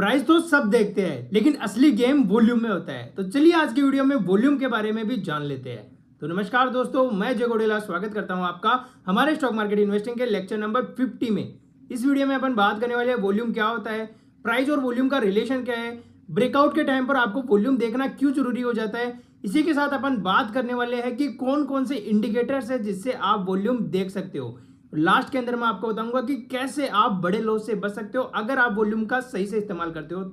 Price तो सब देखते हैं लेकिन असली गेम वॉल्यूम में होता है। तो चलिए आज की वीडियो में वॉल्यूम के बारे में भी जान लेते हैं। तो नमस्कार दोस्तों, मैं जय गोडेला स्वागत करता हूं आपका हमारे स्टॉक मार्केट इन्वेस्टिंग के लेक्चर नंबर 50 में। इस वीडियो में अपन बात करने वाले हैं वॉल्यूम क्या होता है, प्राइस और वॉल्यूम का रिलेशन क्या है, ब्रेकआउट के टाइम पर आपको वॉल्यूम देखना क्यों जरूरी हो जाता है। इसी के साथ अपन बात करने वाले हैं कि कौन कौन से इंडिकेटर्स है जिससे आप वॉल्यूम देख सकते हो। लास्ट के अंदर मैं आपको बताऊंगा कि कैसे आप बड़े लॉस से बच सकते हो अगर आप वॉल्यूम का सही से इस्तेमाल करते हो।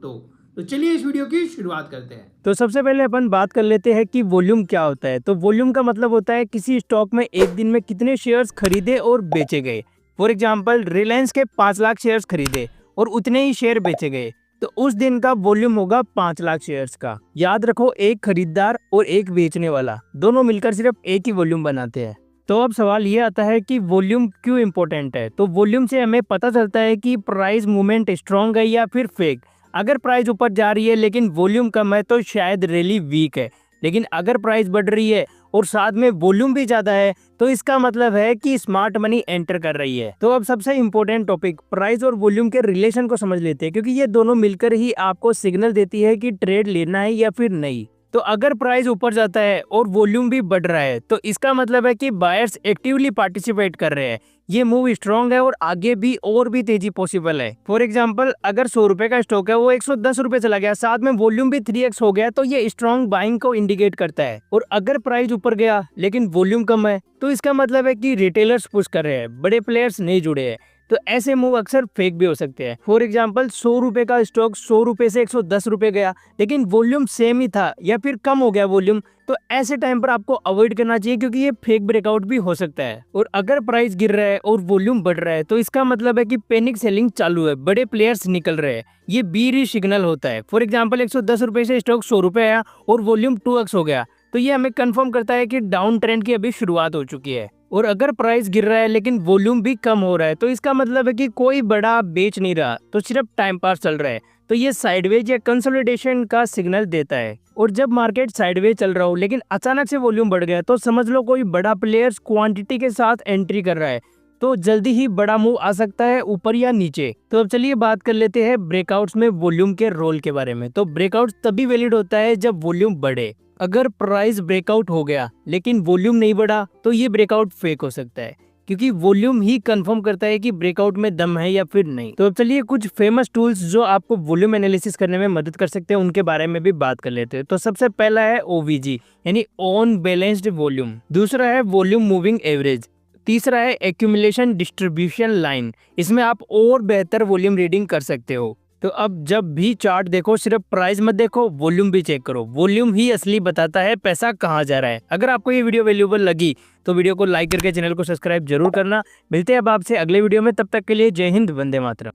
तो चलिए इस वीडियो की शुरुआत करते हैं। तो सबसे पहले अपन बात कर लेते हैं कि वॉल्यूम क्या होता है। तो वॉल्यूम का मतलब होता है किसी स्टॉक में एक दिन में कितने शेयर्स खरीदे और बेचे गए। फॉर एग्जांपल रिलायंस के 5 लाख शेयर्स खरीदे और उतने ही शेयर बेचे गए, तो उस दिन का वॉल्यूम होगा 5 लाख शेयर्स का। याद रखो, एक खरीदार और एक बेचने वाला दोनों मिलकर सिर्फ एक ही वॉल्यूम बनाते हैं। तो अब सवाल ये आता है कि वॉल्यूम क्यों इम्पोर्टेंट है। तो वॉल्यूम से हमें पता चलता है कि प्राइस मूवमेंट स्ट्रॉन्ग है या फिर फेक। अगर प्राइस ऊपर जा रही है लेकिन वॉल्यूम कम है तो शायद रैली वीक है, लेकिन अगर प्राइस बढ़ रही है और साथ में वॉल्यूम भी ज्यादा है तो इसका मतलब है कि स्मार्ट मनी एंटर कर रही है। तो अब सबसे इम्पोर्टेंट टॉपिक प्राइस और वॉल्यूम के रिलेशन को समझ लेते हैं, क्योंकि ये दोनों मिलकर ही आपको सिग्नल देती है कि ट्रेड लेना है या फिर नहीं। तो अगर प्राइस ऊपर जाता है और वॉल्यूम भी बढ़ रहा है तो इसका मतलब है कि बायर्स एक्टिवली पार्टिसिपेट कर रहे हैं। ये मूव स्ट्रॉन्ग है और आगे भी और भी तेजी पॉसिबल है। फॉर एग्जांपल, अगर 100 रुपए का स्टॉक है वो 110 रुपए चला गया, साथ में वॉल्यूम भी 3x हो गया, तो ये स्ट्रॉन्ग बाइंग को इंडिकेट करता है। और अगर प्राइस ऊपर गया लेकिन वॉल्यूम कम है तो इसका मतलब है कि रिटेलर्स पुश कर रहे हैं, बड़े प्लेयर्स नहीं जुड़े हैं। तो ऐसे मूव अक्सर फेक भी हो सकते हैं। फॉर एग्जांपल, 100 रुपए का स्टॉक 100 रुपए से 110 रुपए गया लेकिन वॉल्यूम सेम ही था या फिर कम हो गया वॉल्यूम, तो ऐसे टाइम पर आपको अवॉइड करना चाहिए, क्योंकि ये फेक ब्रेकआउट भी हो सकता है। और अगर प्राइस गिर रहा है और वॉल्यूम बढ़ रहा है तो इसका मतलब है कि पैनिक सेलिंग चालू है, बड़े प्लेयर्स निकल रहे हैं। ये बीरिश सिग्नल होता है। फॉर एग्जाम्पल, 110 रुपए से स्टॉक 100 रुपए आया और वॉल्यूम 2x हो गया, तो ये हमें कंफर्म करता है कि डाउन ट्रेंड की अभी शुरुआत हो चुकी है। और अगर प्राइस गिर रहा है लेकिन वॉल्यूम भी कम हो रहा है तो इसका मतलब है कि कोई बड़ा बेच नहीं रहा, तो सिर्फ टाइम पास चल रहा है। तो ये साइडवेज या कंसोलिडेशन का सिग्नल देता है। और जब मार्केट साइडवेज चल रहा हो लेकिन अचानक से वॉल्यूम बढ़ गया तो समझ लो कोई बड़ा प्लेयर्स क्वांटिटी के साथ एंट्री कर रहा है, तो जल्दी ही बड़ा मूव आ सकता है ऊपर या नीचे। तो अब चलिए बात कर लेते हैं ब्रेकआउट्स में वॉल्यूम के रोल के बारे में। तो ब्रेकआउट तभी वैलिड होता है जब वॉल्यूम बढ़े। अगर प्राइस ब्रेकआउट हो गया लेकिन वॉल्यूम नहीं बढ़ा तो ये ब्रेकआउट फेक हो सकता है, क्योंकि वॉल्यूम ही कंफर्म करता है कि ब्रेकआउट में दम है या फिर नहीं। तो अब चलिए कुछ फेमस टूल्स जो आपको वॉल्यूम एनालिसिस करने में मदद कर सकते हैं उनके बारे में भी बात कर लेते हैं। तो सबसे पहला है OVG यानी ऑन बैलेंस्ड वॉल्यूम। दूसरा है वॉल्यूम मूविंग एवरेज। तीसरा है एक्यूमुलेशन डिस्ट्रीब्यूशन लाइन। इसमें आप और बेहतर वॉल्यूम रीडिंग कर सकते हो। तो अब जब भी चार्ट देखो सिर्फ प्राइस मत देखो, वॉल्यूम भी चेक करो। वॉल्यूम ही असली बताता है पैसा कहाँ जा रहा है। अगर आपको ये वीडियो वैल्यूएबल लगी तो वीडियो को लाइक करके चैनल को सब्सक्राइब जरूर करना। मिलते हैं अब आपसे अगले वीडियो में, तब तक के लिए जय हिंद, वंदे मातरम।